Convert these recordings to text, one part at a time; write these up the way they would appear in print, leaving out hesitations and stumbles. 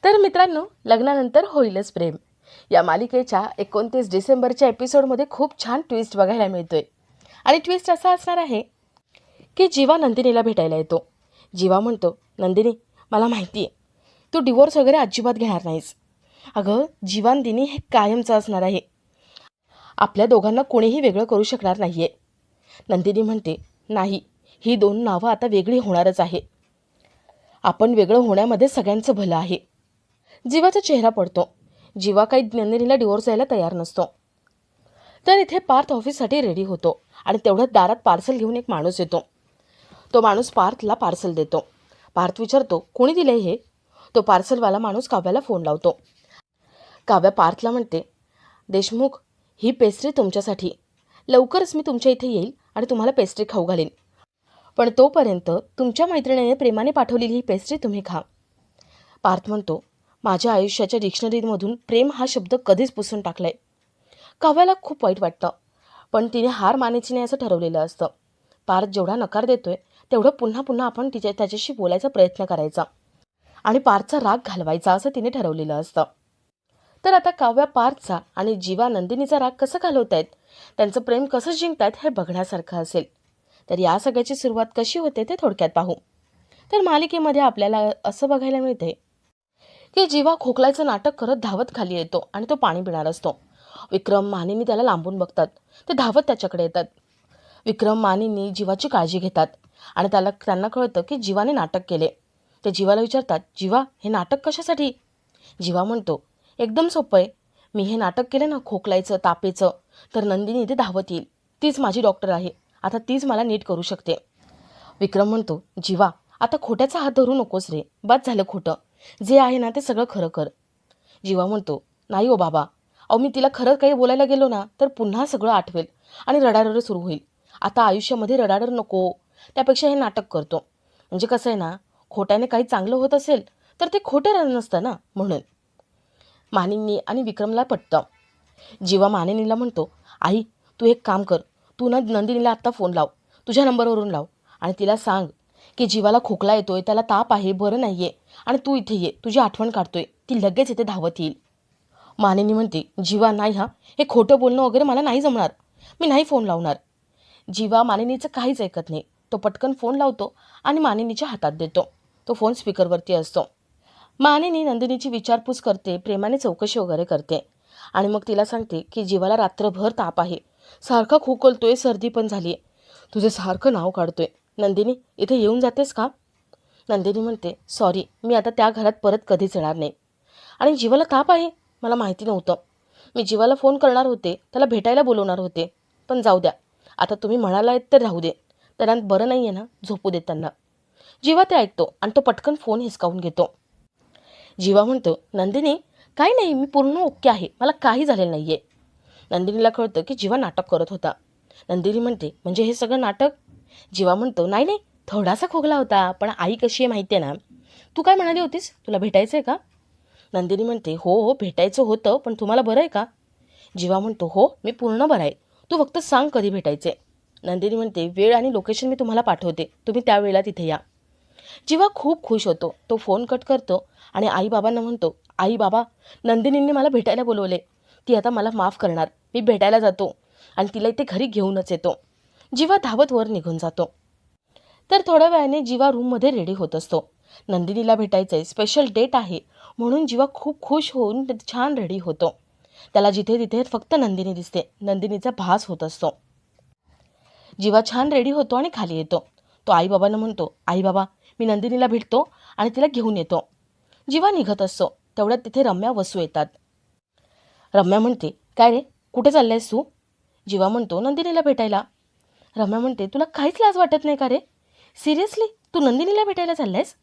तर मित्रांनो, लग्नानंतर होईलच प्रेम या मालिकेच्या 29 डिसेंबरच्या एपिसोडमध्ये खूप छान ट्विस्ट बघायला मिळतोय. आणि ट्विस्ट असा असणार आहे की जीवा नंदिनीला भेटायला येतो. जीवा म्हणतो, नंदिनी, मला माहिती आहे तू डिवोर्स वगैरे अजिबात घेणार नाहीस. अगं, जीवा नंदिनी हे कायमचं असणार आहे. आपल्या दोघांना कोणीही वेगळं करू शकणार नाही आहे. नंदिनी म्हणते, नाही, ही दोन नावं आता वेगळी होणारच आहे. आपण वेगळं होण्यामध्ये सगळ्यांचं भलं आहे. जीवाचा चेहरा पडतो. जीवा काही नंदिनीला डिवोर्स द्यायला तयार नसतो. तर इथे पार्थ ऑफिससाठी रेडी होतो आणि तेवढ्यात दारात पार्सल घेऊन एक माणूस येतो. तो माणूस पार्थला पार्सल देतो. पार्थ विचारतो, कोणी दिले हे? तो पार्सलवाला माणूस काव्याला फोन लावतो. काव्या पार्थला म्हणते, देशमुख, ही पेस्ट्री तुमच्यासाठी. लवकरच मी तुमच्या इथे येईल आणि तुम्हाला पेस्ट्री खाऊ घालेन. पण तोपर्यंत तुमच्या मैत्रिणीने प्रेमाने पाठवलेली ही पेस्ट्री तुम्ही खा. पार्थ म्हणतो, माझ्या आयुष्याच्या डिक्शनरीमधून प्रेम हा शब्द कधीच पुसून टाकलाय. काव्याला खूप वाईट वाटतं, पण तिने हार मानायची नाही असं ठरवलेलं असतं. पार्थ जेवढा नकार देतोय तेवढं पुन्हा पुन्हा आपण त्याच्याशी बोलायचा प्रयत्न करायचा आणि पार्थचा राग घालवायचा असं तिने ठरवलेलं असतं. तर आता काव्या पार्थचा आणि जीवा नंदिनीचा राग कसं घालवतायत, त्यांचं प्रेम कसं जिंकतायत हे बघण्यासारखं असेल. तर या सगळ्याची सुरुवात कशी होते ते थोडक्यात पाहू. तर मालिकेमध्ये आपल्याला असं बघायला मिळते की जीवा खोकलायचं नाटक करत धावत खाली येतो आणि तो पाणी पिणार असतो. विक्रम मानेनी त्याला लांबून बघतात. ते धावत त्याच्याकडे येतात. विक्रम मानेनी जीवाची काळजी घेतात आणि त्यांना कळतं की जीवाने नाटक केले. ते जीवाला विचारतात, जीवा, हे नाटक कशासाठी? जीवा म्हणतो, एकदम सोपं आहे. मी हे नाटक केलं ना खोकलायचं, तापेचं, तर नंदिनी इथे धावत येईल. तीच माझी डॉक्टर आहे. आता तीच मला नीट करू शकते. विक्रम म्हणतो, जीवा, आता खोट्याचा हात धरू नकोस रे. बस झालं खोटं. जे आहे ना ते सगळं खरं कर. जीवा म्हणतो, नाही हो बाबा, अहो मी तिला खरं काही बोलायला गेलो ना तर पुन्हा सगळं आठवेल आणि रडारड सुरू होईल. आता आयुष्यामध्ये रडारड नको, त्यापेक्षा हे नाटक करतो. म्हणजे कसं आहे ना, खोट्याने काही चांगलं होत असेल तर ते खोटं नसतं ना, म्हणून. मानिनी आणि विक्रमला पटतं. जीवा मानिनीला म्हणतो, आई, तू एक काम कर, तू ना नंदिनीला आत्ता फोन लाव, तुझ्या नंबरवरून लाव आणि तिला सांग की जीवाला खोकला येतोय, त्याला ताप आहे, बरं नाही आहे आणि तू इथे ये, तुझी आठवण काढतोय, ती लगेच इथे धावत येईल. मानिनी म्हणते, जीवा, नाही हा, हे खोटं बोलणं वगैरे मला नाही जमणार, मी नाही फोन लावणार. जीवा मानिनीचं काहीच ऐकत नाही. तो पटकन फोन लावतो आणि मानिनीच्या हातात देतो. तो फोन स्पीकरवरती असतो. मानिनी नंदिनीची विचारपूस करते, प्रेमाने चौकशी वगैरे करते आणि मग तिला सांगते की जीवाला रात्रभर ताप आहे, सारखा खोकलतोय, सर्दी पण झाली आहे, तुझे सारखं नाव काढतोय. नंदिनी, इथे येऊन जातेस का? नंदिनी म्हणते, सॉरी, मी आता त्या घरात परत कधीच येणार नाही. आणि जीवाला ताप आहे? मला माहिती नव्हतं. मी जीवाला फोन करणार होते, त्याला भेटायला बोलवणार होते, पण जाऊ द्या, आता तुम्ही म्हणालात तर राहू दे. त्यांना बरं नाही आहे ना, झोपू दे त्यांना. जीवा ते ऐकतो आणि तो पटकन फोन हिसकावून घेतो. जीवा म्हणतो, नंदिनी, काही नाही, मी पूर्ण ओके आहे, मला काही झालेलं नाही आहे. नंदिनीला कळतं की जीवा नाटक करत होता. नंदिनी म्हणते, म्हणजे हे सगळं नाटक? जीवा म्हणतो, नाही नाही, थोडासा खोकला होता, पण आई कशी आहे माहिती आहे ना. तू काय म्हणाली होतीस, तुला भेटायचं आहे का? नंदिनी म्हणते, हो हो, भेटायचं होतं, पण तुम्हाला बरं आहे का? जीवा म्हणतो, हो, मी पूर्ण बरं आहे, तू फक्त सांग कधी भेटायचे. नंदिनी म्हणते, वेळ आणि लोकेशन मी तुम्हाला पाठवते, तुम्ही त्यावेळेला तिथे या. जीवा खूप खुश होतो. तो फोन कट करतो आणि आईबाबांना म्हणतो, आई बाबा, नंदिनींनी मला भेटायला बोलवले, ती आता मला माफ करणार, मी भेटायला जातो आणि तिला इथे घरी घेऊनच येतो. जीवा धावत वर निघून जातो. तर थोड्या वेळाने जीवा रूममध्ये रेडी होत असतो. नंदिनीला भेटायचं आहे, स्पेशल डेट आहे म्हणून जीवा खूप खुश होऊन छान रेडी होतो. त्याला जिथे तिथे फक्त नंदिनी दिसते. नंदिनीचा भास होत असतो. जीवा छान रेडी होतो आणि खाली येतो. तो आईबाबांना म्हणतो, आई बाबा, मी नंदिनीला भेटतो आणि तिला घेऊन येतो. जीवा निघत असतो. तेवढ्यात तिथे रम्या वसू येतात. रम्या म्हणते, काय रे, कुठे चाललायस तू? जीवा म्हणतो, नंदिनीला भेटायला. रम्या म्हणते, तुला काहीच लाज वाटत नाही का रे? सिरियसली, तू नंदिनीला भेटायला चाललायस?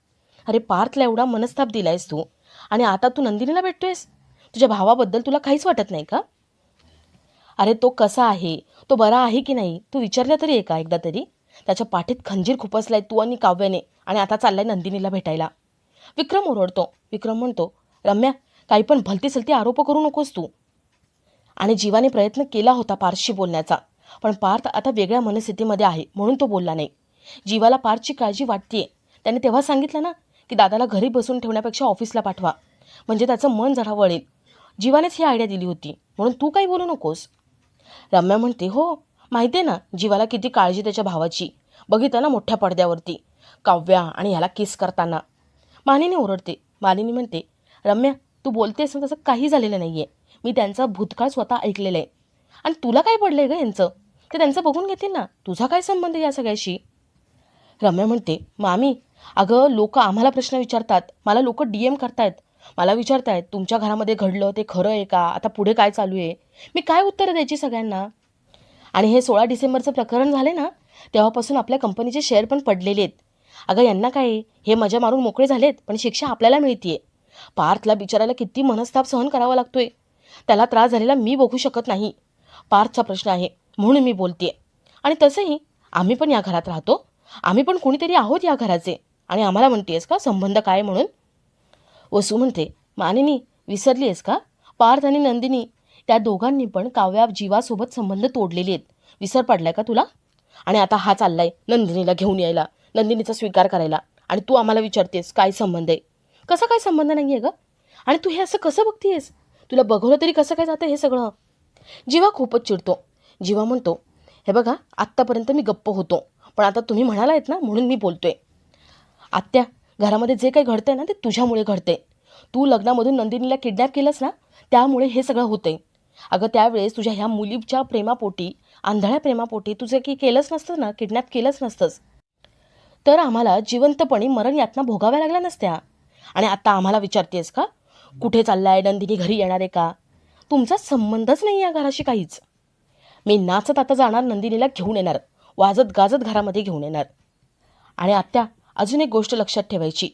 अरे, पार्थला एवढा मनस्ताप दिलायस तू आणि आता तू नंदिनीला भेटतोयस? तुझ्या भावाबद्दल तुला काहीच वाटत नाही का? अरे, तो कसा आहे, तो बरा आहे की नाही, तू विचारलं तरी आहे का एकदा तरी? त्याच्या पाठीत खंजीर खुपसलाय तू आणि काव्याने आणि आता चाललाय नंदिनीला भेटायला. विक्रम ओरडतो. विक्रम म्हणतो, रम्या, काही पण भलती-सलती आरोप करू नकोस तू. आणि जीवाने प्रयत्न केला होता पार्थशी बोलण्याचा, पण पार्थ आता वेगळ्या मनस्थितीमध्ये आहे म्हणून तो बोलला नाही. जीवाला पार्थची काळजी वाटतेय. त्याने तेव्हा सांगितलं ना की दादाला घरी बसून ठेवण्यापेक्षा ऑफिसला पाठवा. म्हणजे त्याचं मन जरा वळेल. जीवानेच ही आयडिया दिली होती, म्हणून तू काही बोलू नकोस. रम्या म्हणते, हो माहिती आहे ना जीवाला किती काळजी त्याच्या भावाची. बघितलं ना मोठ्या पडद्यावरती काव्या आणि ह्याला किस करताना. मालिनी ओरडते. मालिनी म्हणते, रम्या तू बोलतेस ना तसं काही झालेलं नाही आहे. मी त्यांचा भूतकाळ स्वतः ऐकलेला आहे. आणि तुला काय पडलं आहे गं यांचं? ते त्यांचं बघून घेतील ना, तुझा काय संबंध या सगळ्याशी? रम्या म्हणते, मामी अगं लोक आम्हाला प्रश्न विचारतात, मला लोक DM करतायत, मला विचारतायत तुमच्या घरामध्ये घडलं ते खरं आहे का, आता पुढे काय चालू आहे, मी काय उत्तरं द्यायची सगळ्यांना? आणि हे 16 डिसेंबरचं प्रकरण झाले ना तेव्हापासून आपल्या कंपनीचे शेअर पण पडलेले आहेत. अगं यांना काय, हे मजा मारून मोकळे झालेत, पण शिक्षा आपल्याला मिळतीये. पार्थला बिचारायला किती मनस्ताप सहन करावा लागतोय. त्याला त्रास झालेला मी बघू शकत नाही. पार्थचा प्रश्न आहे म्हणून मी बोलतेय. आणि तसंही आम्ही पण या घरात राहतो, आम्ही पण कोणीतरी आहोत या घराचे, आणि आम्हाला म्हणतेस का संबंध काय म्हणून? वसू म्हणते, मानिनी विसरली आहेस का? पार्थ आणि नंदिनी त्या दोघांनी पण काव्या जीवासोबत संबंध तोडलेले आहेत. विसर पडलाय का तुला? आणि आता हा चाललाय नंदिनीला घेऊन यायला, नंदिनीचा स्वीकार करायला, आणि तू आम्हाला विचारतेस काय संबंध आहे? कसा काय संबंध नाही आहे गं? आणि तू हे असं कसं बघतीयस? तुला बघवलं तरी कसं काय जातं हे सगळं? जीवा खूपच चिडतो. जीवा म्हणतो, हे बघा आत्तापर्यंत मी गप्प होतो, पण आता तुम्ही म्हणालायत ना म्हणून मी बोलतोय. आत्या, घरामध्ये जे काही घडतंय ना ते तुझ्यामुळे घडतंय. तू लग्नामधून नंदिनीला किडनॅप केलंस ना, त्यामुळे हे सगळं होतंय. अगं त्यावेळेस तुझ्या ह्या मुलीच्या प्रेमापोटी, आंधळ्या प्रेमापोटी तुझं की केलंच नसतं ना, किडनॅप केलंच नसतंस, तर आम्हाला जिवंतपणी मरण यातना भोगाव्या लागल्या नसत्या. आणि आता आम्हाला विचारतेस का कुठे चाललाय, नंदिनी घरी येणार आहे का? तुमचा संबंधच नाही या घराशी काहीच. मी नाचत आता जाणार, नंदिनीला घेऊन येणार, वाजत गाजत घरामध्ये घेऊन येणार. आणि आत्या, अजून एक गोष्ट लक्षात ठेवायची,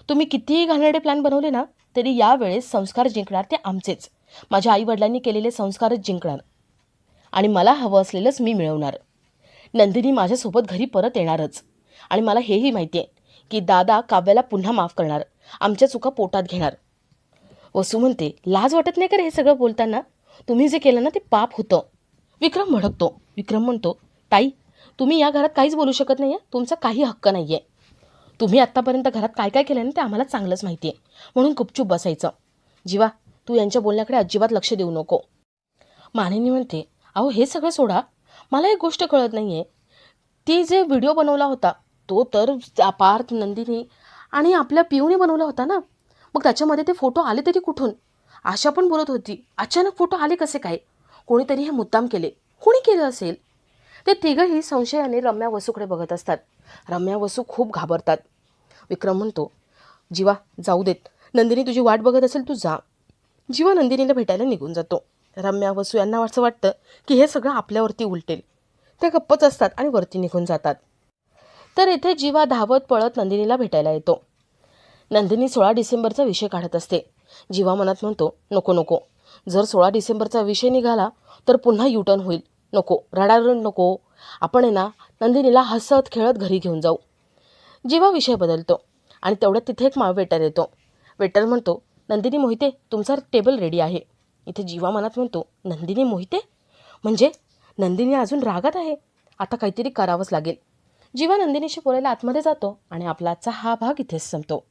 तुम्ही कितीही घाणेरडे प्लॅन बनवले ना तरी यावेळेस संस्कार जिंकणार ते आमचेच. माझ्या आईवडिलांनी केलेले संस्कारच जिंकणार, आणि मला हवं असलेलंच मी मिळवणार. नंदिनी माझ्यासोबत घरी परत येणारच. आणि मला हेही माहिती आहे की दादा काव्याला पुन्हा माफ करणार, आमच्या चुका पोटात घेणार. वसू म्हणते, लाज वाटत नाही का रे हे सगळं बोलताना? तुम्ही जे केलं ना ते पाप होतं. विक्रम भडकतो. विक्रम म्हणतो, ताई तुम्ही या घरात काहीच बोलू शकत नाही आहे, तुमचा काही हक्क नाही आहे. तुम्ही आत्तापर्यंत घरात काय काय केलं ना ते आम्हाला चांगलंच माहिती आहे, म्हणून गुपचूप बसायचं. जीवा तू यांच्या बोलण्याकडे अजिबात लक्ष देऊ नको. मानिनी म्हणते, अहो हे सगळं सोडा, मला एक गोष्ट कळत नाही आहे, ती जे व्हिडिओ बनवला होता तो तर पार्थ, नंदिनी आणि आपल्या पिऊने बनवला होता ना, मग त्याच्यामध्ये ते फोटो आले तरी कुठून? आशा पण बोलत होती अचानक फोटो आले कसे काय? कोणीतरी हे मुद्दाम केले, कोणी केलं असेल? ते तिघंही संशयाने रम्या वसूकडे बघत असतात. रम्या वसू खूप घाबरतात. विक्रम म्हणतो, जीवा जाऊ देत, नंदिनी तुझी वाट बघत असेल, तू जा. जीवा नंदिनीला भेटायला निघून जातो. रम्या वसू यांना असं वाटतं की हे सगळं आपल्यावरती उलटेल. ते गप्पच असतात आणि वरती निघून जातात. तर इथे जीवा धावत पळत नंदिनीला भेटायला येतो. नंदिनी 16 डिसेंबरचा विषय काढत असते. जीवा मनात म्हणतो, नको नको, जर 16 डिसेंबरचा विषय निघाला तर पुन्हा युटर्न होईल. नको, रडारड नको, आपण आहे ना नंदिनीला हसत खेळत घरी घेऊन जाऊ. जीवा विषय बदलतो. आणि तेवढ्यात तिथे एक वेटर येतो. वेटर म्हणतो, नंदिनी मोहिते तुमचा टेबल रेडी आहे. इथे जीवा मनात म्हणतो, नंदिनी मोहिते म्हणजे नंदिनी अजून रागात आहे, आता काहीतरी करावंच लागेल. जीवा नंदिनीशी बोलायला आतमध्ये जातो आणि आपला आजचा हा भाग इथेच संपतो.